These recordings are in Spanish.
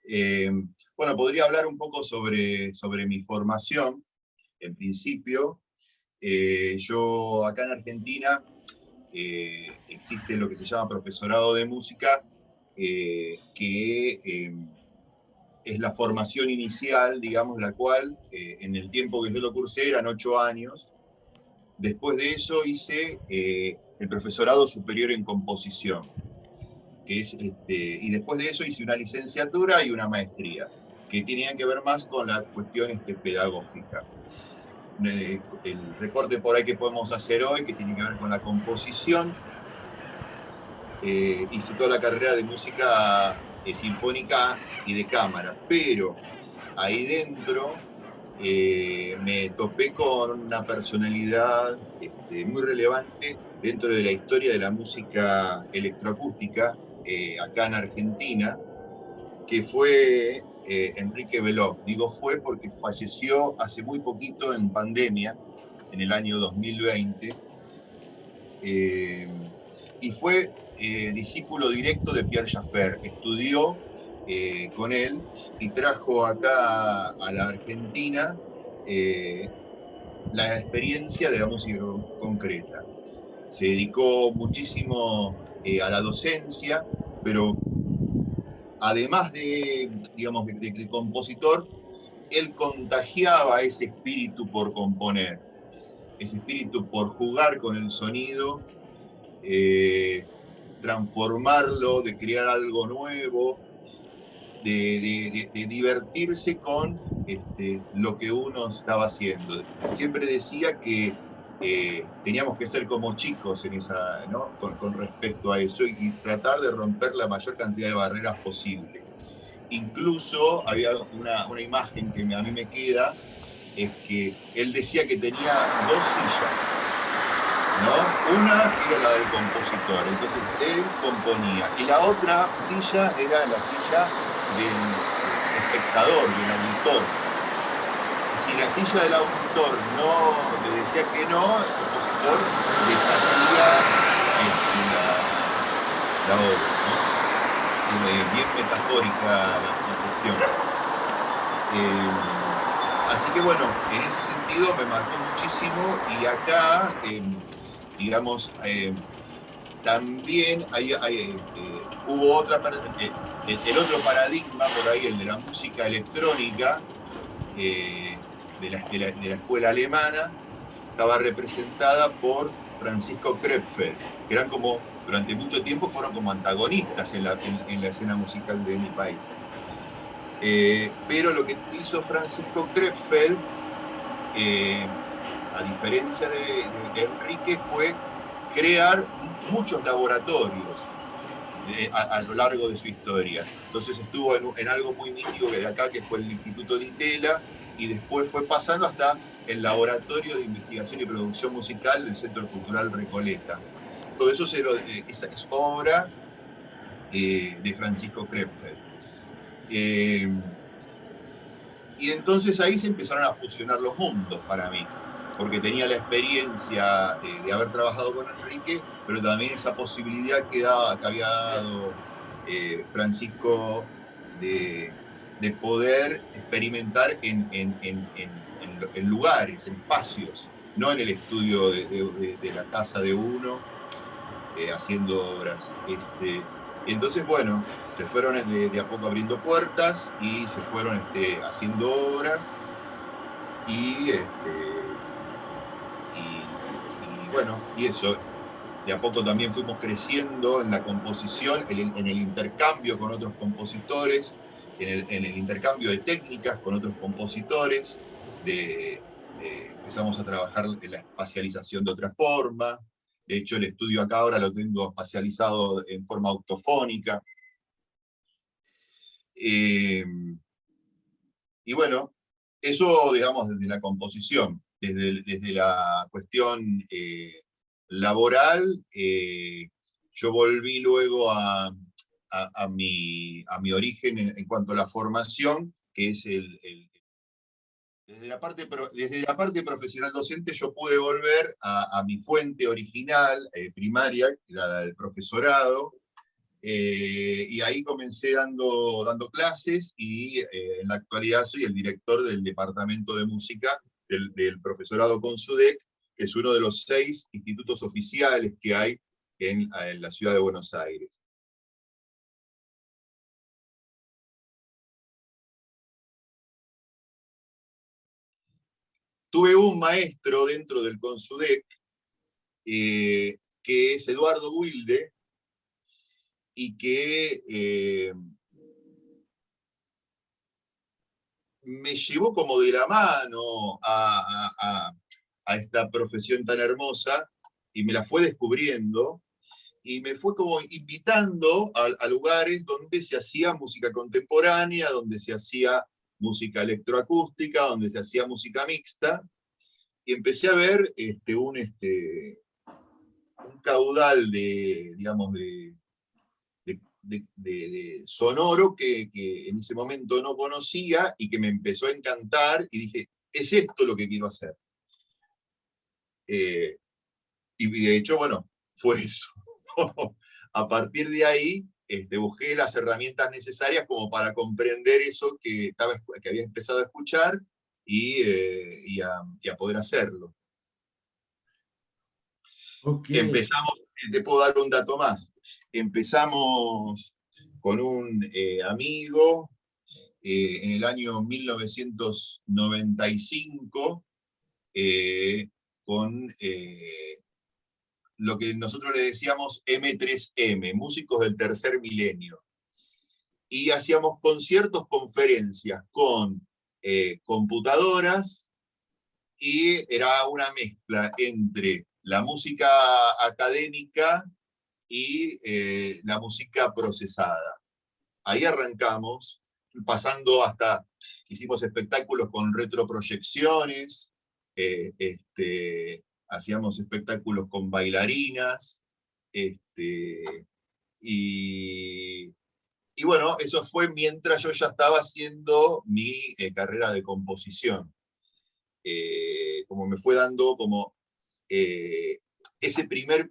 Eh, bueno, podría hablar un poco sobre mi formación. En principio, yo acá en Argentina existe lo que se llama profesorado de música, que es la formación inicial, digamos, la cual en el tiempo que yo lo cursé eran 8 años. Después de eso hice el profesorado superior en composición, y después de eso hice una licenciatura y una maestría, que tenían que ver más con la cuestión pedagógica. El recorte por ahí que podemos hacer hoy, que tiene que ver con la composición, hice toda la carrera de música sinfónica y de cámara, pero ahí dentro me topé con una personalidad muy relevante dentro de la historia de la música electroacústica acá en Argentina, que fue Enrique Veloz. Digo fue porque falleció hace muy poquito en pandemia, en el año 2020, y fue discípulo directo de Pierre Schaeffer. Estudió con él y trajo acá a la Argentina eh, la experiencia de la música concreta. Se dedicó muchísimo a la docencia, pero además de, digamos, de compositor, él contagiaba ese espíritu por componer, ese espíritu por jugar con el sonido, transformarlo, de crear algo nuevo, de divertirse con lo que uno estaba haciendo. Siempre decía que teníamos que ser como chicos en esa, ¿no? con respecto a eso y tratar de romper la mayor cantidad de barreras posible. Incluso había una imagen que a mí me queda, es que él decía que tenía 2 sillas, ¿no? Una era la del compositor, entonces él componía, y la otra silla era la silla del espectador, del auditor. Si la silla del auditor no le decía que no, el compositor deshacía la obra, ¿no? Bien metafórica la cuestión. Así que bueno, en ese sentido me marcó muchísimo, y acá, digamos, también hubo el otro paradigma por ahí, el de la música electrónica, de la escuela alemana, estaba representada por Francisco Krepfel, que eran como, durante mucho tiempo fueron como antagonistas en la escena musical de mi país. Pero lo que hizo Francisco Krepfel, a diferencia de Enrique, fue crear muchos laboratorios a lo largo de su historia. Entonces estuvo en algo muy mítico que de acá, que fue el Instituto de Itela, y después fue pasando hasta el Laboratorio de Investigación y Producción Musical del Centro Cultural Recoleta. Todo eso es obra de Francisco Krepfel. Y entonces ahí se empezaron a fusionar los mundos para mí, porque tenía la experiencia de haber trabajado con Enrique, pero también esa posibilidad que había dado Francisco de poder experimentar en lugares, en espacios, no en el estudio de la casa de uno, haciendo obras. Y entonces, bueno, se fueron de a poco abriendo puertas y se fueron haciendo obras, y, y bueno, y eso, de a poco también fuimos creciendo en la composición, en el intercambio con otros compositores, en el intercambio de técnicas con otros compositores, empezamos a trabajar en la espacialización de otra forma. De hecho, el estudio acá ahora lo tengo espacializado en forma octofónica. Y bueno, eso, digamos, desde la composición. Desde la cuestión laboral, yo volví luego a mi origen en cuanto a la formación, que es desde la parte profesional docente. Yo pude volver a mi fuente original, primaria, que era el profesorado, Y ahí comencé dando clases y en la actualidad soy el director del departamento de música del profesorado CONSUDEC, que es uno de los 6 institutos oficiales que hay en la ciudad de Buenos Aires. Tuve un maestro dentro del CONSUDEC, que es Eduardo Wilde, y que me llevó como de la mano a esta profesión tan hermosa, y me la fue descubriendo, y me fue como invitando a lugares donde se hacía música contemporánea, donde se hacía música electroacústica, donde se hacía música mixta, y empecé a ver un caudal digamos, de sonoro que en ese momento no conocía y que me empezó a encantar, y dije, es esto lo que quiero hacer. Y de hecho, bueno, fue eso. A partir de ahí, busqué las herramientas necesarias como para comprender eso que había empezado a escuchar y a poder hacerlo. Okay. Empezamos, te puedo dar un dato más. Empezamos con un amigo en el año 1995 con lo que nosotros le decíamos M3M, Músicos del Tercer Milenio. Y hacíamos conciertos, conferencias con computadoras, y era una mezcla entre la música académica y la música procesada. Ahí arrancamos, pasando hasta, hicimos espectáculos con retroproyecciones, hacíamos espectáculos con bailarinas, y bueno, eso fue mientras yo ya estaba haciendo mi carrera de composición. Como me fue dando como esa primera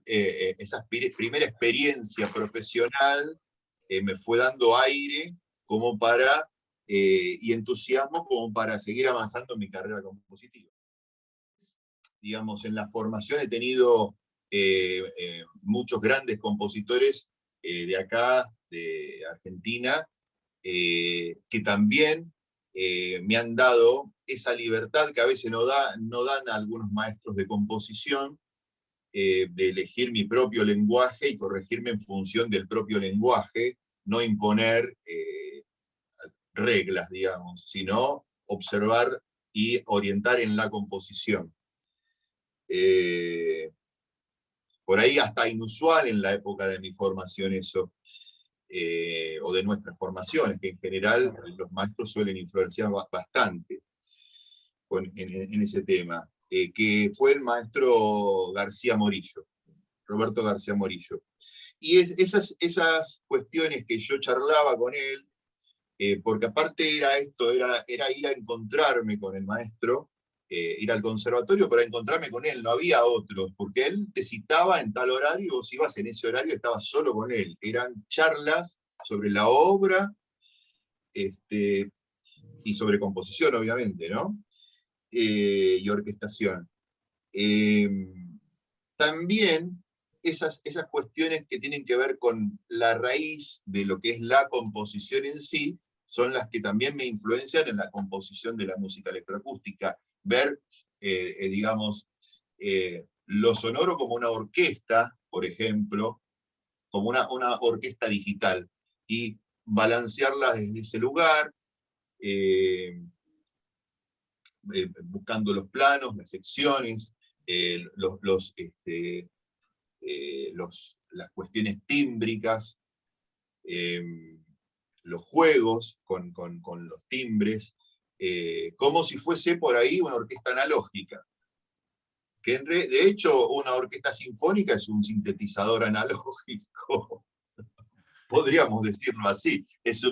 experiencia profesional, me fue dando aire como para, y entusiasmo como para seguir avanzando en mi carrera compositiva. Digamos, en la formación he tenido muchos grandes compositores de acá, de Argentina, que también me han dado esa libertad que a veces no dan a algunos maestros de composición, de elegir mi propio lenguaje y corregirme en función del propio lenguaje, no imponer reglas, digamos, sino observar y orientar en la composición. Por ahí hasta inusual en la época de mi formación eso, o de nuestras formaciones, que en general los maestros suelen influenciar bastante en ese tema, que fue el maestro García Morillo, Roberto García Morillo. Y esas cuestiones que yo charlaba con él, porque aparte era esto, era ir a encontrarme con el maestro, ir al conservatorio para encontrarme con él, no había otros, porque él te citaba en tal horario, vos ibas en ese horario, estabas solo con él, eran charlas sobre la obra, y sobre composición, obviamente, ¿no? Y orquestación. También esas cuestiones que tienen que ver con la raíz de lo que es la composición en sí, son las que también me influencian en la composición de la música electroacústica. Ver, digamos, lo sonoro como una orquesta, por ejemplo, como una orquesta digital, y balancearla desde ese lugar, buscando los planos, las secciones, las cuestiones tímbricas, los juegos con los timbres, como si fuese por ahí una orquesta analógica. Que de hecho una orquesta sinfónica es un sintetizador analógico, podríamos decirlo así, es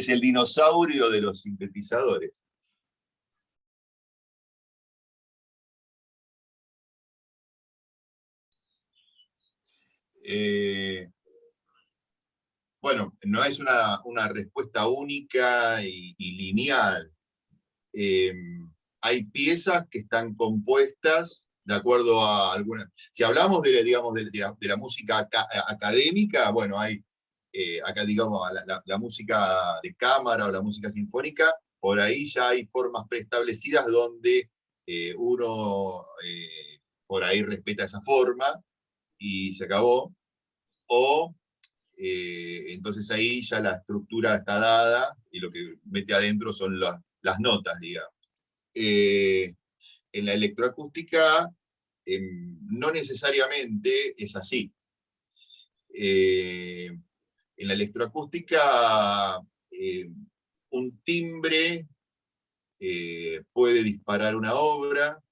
el dinosaurio de los sintetizadores. Bueno, no es una respuesta única y lineal. Eh, Hay piezas que están compuestas de acuerdo a algunas. Si hablamos digamos, de la música académica, bueno, hay acá, digamos, la música de cámara o la música sinfónica, por ahí ya hay formas preestablecidas donde uno por ahí respeta esa forma y se acabó. O entonces ahí ya la estructura está dada y lo que mete adentro son las notas, digamos. Eh, en la electroacústica no necesariamente es así. En la electroacústica un timbre puede disparar una obra,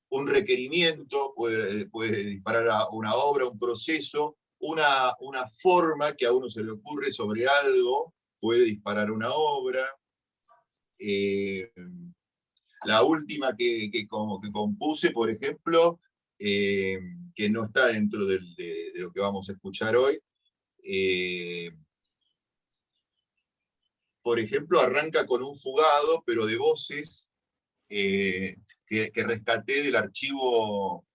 un requerimiento puede disparar a una obra, un proceso, una forma que a uno se le ocurre sobre algo puede disparar una obra. Eh, la última que compuse, por ejemplo, que no está dentro de lo que vamos a escuchar hoy, eh, por ejemplo, arranca con un fugado, pero de voces, que rescaté del archivo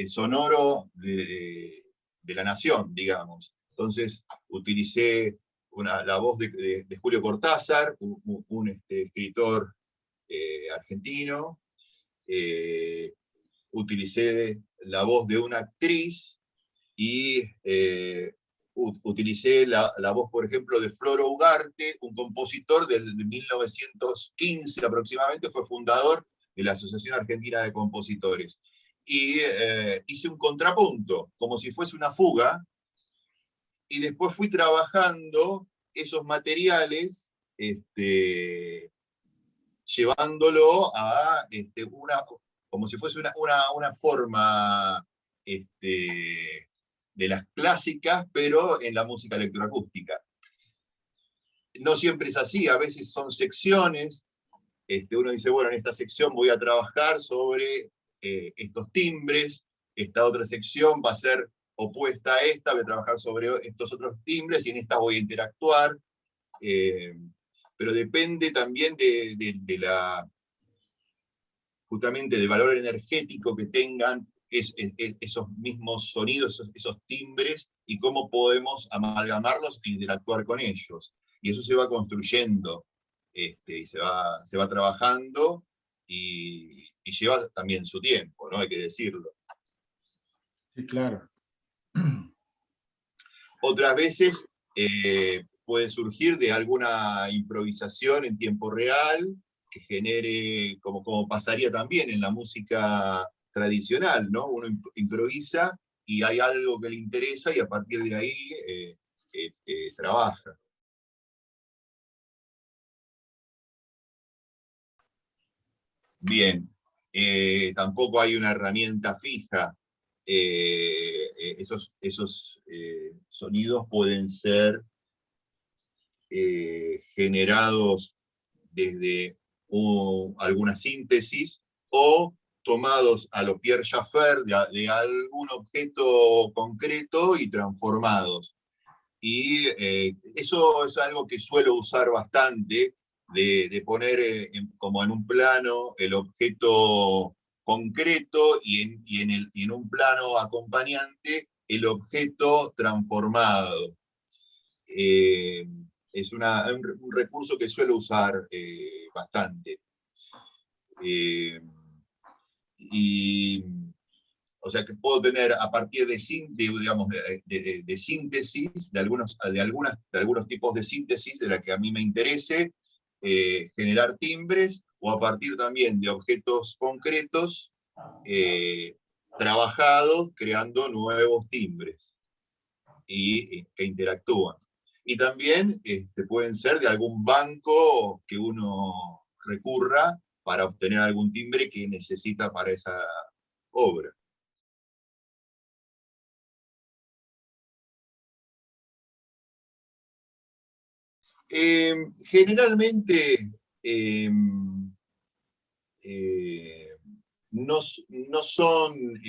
sonoro de la Nación, digamos. Entonces, utilicé la voz de Julio Cortázar, un escritor argentino. Utilicé la voz de una actriz y utilicé la voz, por ejemplo, de Floro Ugarte, un compositor de 1915 aproximadamente, fue fundador de la Asociación Argentina de Compositores. Y hice un contrapunto, como si fuese una fuga, y después fui trabajando esos materiales, llevándolo a como si fuese una forma de las clásicas, pero en la música electroacústica. No siempre es así, a veces son secciones. Uno dice, bueno, en esta sección voy a trabajar sobre estos timbres, esta otra sección va a ser opuesta a esta, voy a trabajar sobre estos otros timbres y en esta voy a interactuar. Pero depende también justamente del valor energético que tengan esos mismos sonidos, esos timbres, y cómo podemos amalgamarlos e interactuar con ellos. Y eso se va construyendo, y se va trabajando, y lleva también su tiempo, ¿no? Hay que decirlo. Sí, claro. Otras veces puede surgir de alguna improvisación en tiempo real que genere, como pasaría también en la música tradicional, ¿no? Uno improvisa y hay algo que le interesa y a partir de ahí trabaja. Bien, tampoco hay una herramienta fija. Esos sonidos pueden ser generados desde alguna síntesis o tomados a lo Pierre Schaeffer de algún objeto concreto y transformados. Y eso es algo que suelo usar bastante, de poner como en un plano el objeto concreto y en un plano acompañante el objeto transformado. Eh, es un recurso que suelo usar bastante. Y, o sea, que puedo tener a partir digamos, de síntesis, de algunos tipos de síntesis de la que a mí me interese, generar timbres, o a partir también de objetos concretos trabajados, creando nuevos timbres que interactúan. Y también pueden ser de algún banco que uno recurra para obtener algún timbre que necesita para esa obra. Generalmente eh, eh, no son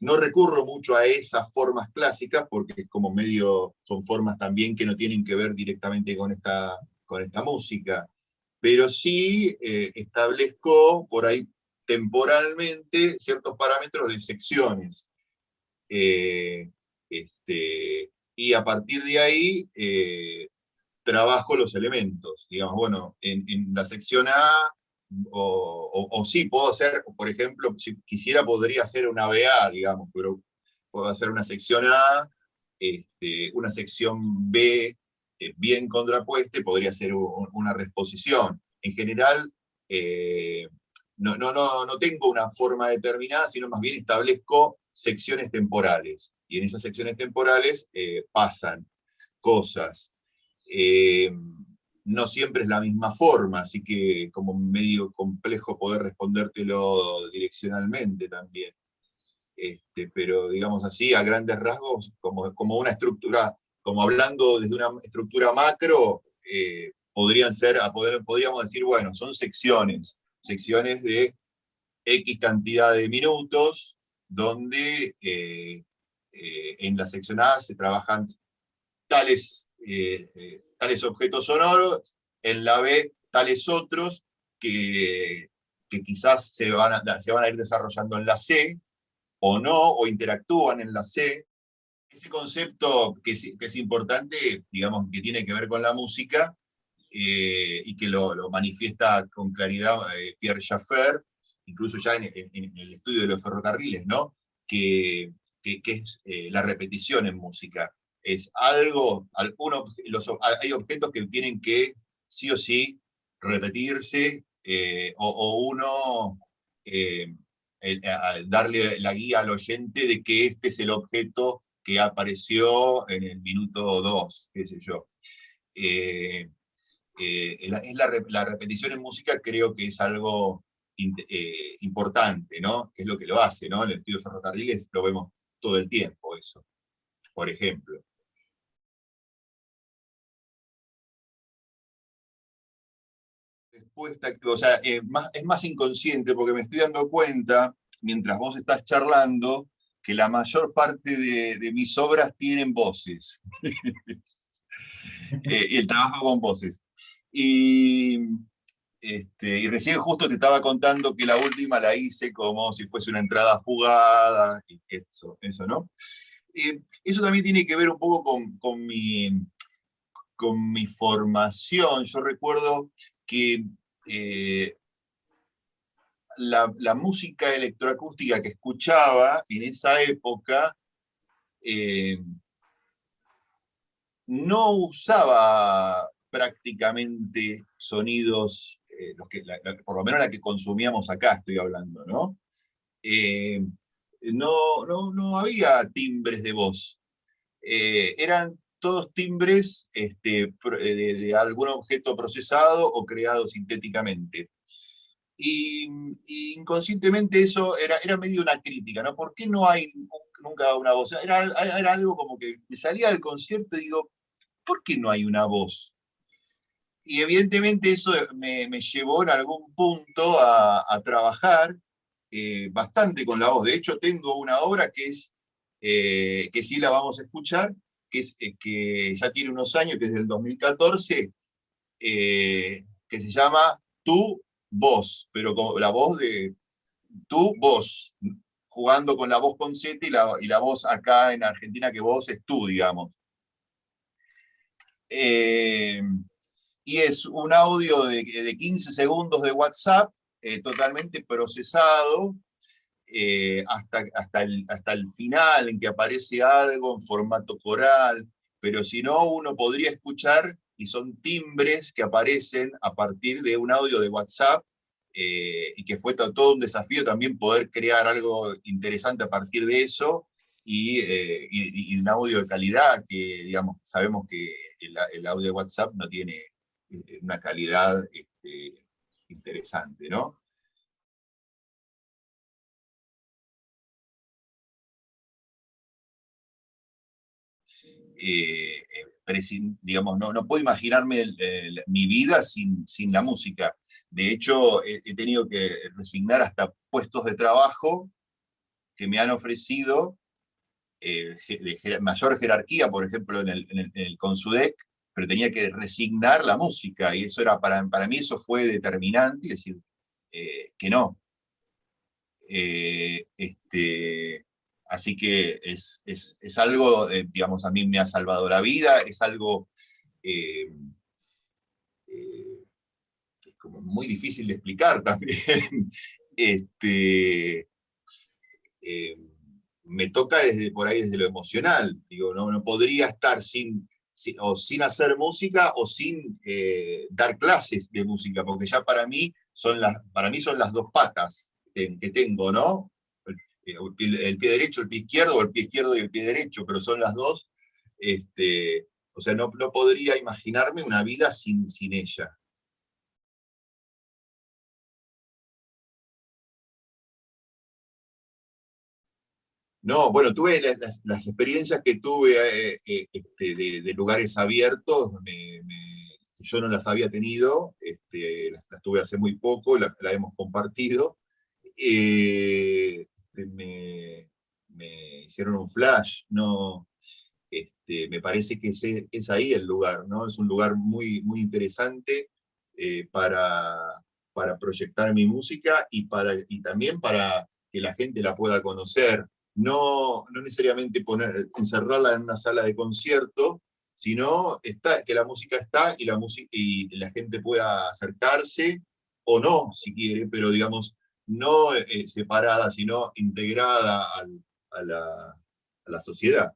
no recurro mucho a esas formas clásicas porque es como medio, son formas también que no tienen que ver directamente con esta música, pero sí establezco por ahí temporalmente ciertos parámetros de secciones. Eh, y a partir de ahí trabajo los elementos. Digamos, bueno, en la sección A, o sí, puedo hacer, por ejemplo, si quisiera podría hacer una BA, digamos, pero puedo hacer una sección A, una sección B bien contrapuesta, y podría ser una reexposición. En general, no tengo una forma determinada, sino más bien establezco secciones temporales. Y en esas secciones temporales pasan cosas. Eh, no siempre es la misma forma, así que como medio complejo poder respondértelo direccionalmente también. Pero digamos así, a grandes rasgos, como una estructura, como hablando desde una estructura macro, podríamos decir, bueno, son secciones de X cantidad de minutos, donde en la sección A se trabajan tales objetos sonoros, en la B tales otros que quizás se van a ir desarrollando en la C, o no, o interactúan en la C. Ese concepto que es importante, digamos, que tiene que ver con la música, y que lo manifiesta con claridad Pierre Schaeffer, incluso ya en el estudio de los ferrocarriles, ¿no? Que es la repetición en música. Es algo, hay objetos que tienen que sí o sí repetirse, o uno darle la guía al oyente de que este es el objeto que apareció en el minuto 2, qué sé yo. La repetición en música creo que es algo importante, ¿no? Que es lo que lo hace, ¿no? En el estudio de ferrocarriles lo vemos todo el tiempo, eso, por ejemplo. Respuesta, o sea, es más inconsciente porque me estoy dando cuenta, mientras vos estás charlando, que la mayor parte de mis obras tienen voces. Y el trabajo con voces. Y, y recién justo te estaba contando que la última la hice como si fuese una entrada jugada, y eso, ¿no? Eso también tiene que ver un poco con mi formación. Yo recuerdo que la música electroacústica que escuchaba en esa época no usaba prácticamente sonidos, por lo menos la que consumíamos acá estoy hablando, ¿no? No había timbres de voz. Eran todos timbres de algún objeto procesado o creado sintéticamente. Y inconscientemente eso era medio una crítica, ¿no? ¿Por qué no hay nunca una voz? Era algo como que me salía del concierto y digo, ¿por qué no hay una voz? Y evidentemente eso me llevó en algún punto a trabajar bastante con la voz. De hecho, tengo una obra que sí la vamos a escuchar, que ya tiene unos años, que es del 2014, que se llama Tu Voz, pero con la voz de Tu Voz, jugando con la voz con Z y la voz acá en Argentina, que voz es tú, digamos. Y es un audio de 15 segundos de WhatsApp, totalmente procesado, hasta el final, en que aparece algo en formato coral, pero si no, uno podría escuchar, y son timbres que aparecen a partir de un audio de WhatsApp, y que fue todo un desafío también poder crear algo interesante a partir de eso, y un audio de calidad, que digamos, sabemos que el audio de WhatsApp no tiene una calidad interesante, ¿no? Digamos, no puedo imaginarme mi vida sin la música. De hecho, he tenido que resignar hasta puestos de trabajo que me han ofrecido de mayor jerarquía, por ejemplo, en el Consudec, pero tenía que resignar la música, y eso era para mí eso fue determinante, es decir, que no. Así que es algo, digamos, a mí me ha salvado la vida, es algo eh, eh, es como muy difícil de explicar también. este, eh, Me toca desde por ahí, desde lo emocional. Digo, no podría estar sin hacer música o sin dar clases de música, porque ya para mí son las dos patas que tengo, ¿no? El pie derecho, el pie izquierdo, o el pie izquierdo y el pie derecho, pero son las dos. O sea, no podría imaginarme una vida sin ella. No, bueno, tuve las experiencias que tuve de lugares abiertos, yo no las había tenido, las tuve hace muy poco, la hemos compartido. Me hicieron un flash, no, me parece que es ahí el lugar, ¿no? Es un lugar muy interesante eh, para, para proyectar mi música y también para que la gente la pueda conocer. No necesariamente encerrarla en una sala de concierto, sino que la música está y la gente pueda acercarse o no, si quiere, pero digamos, no separada, sino integrada a la sociedad.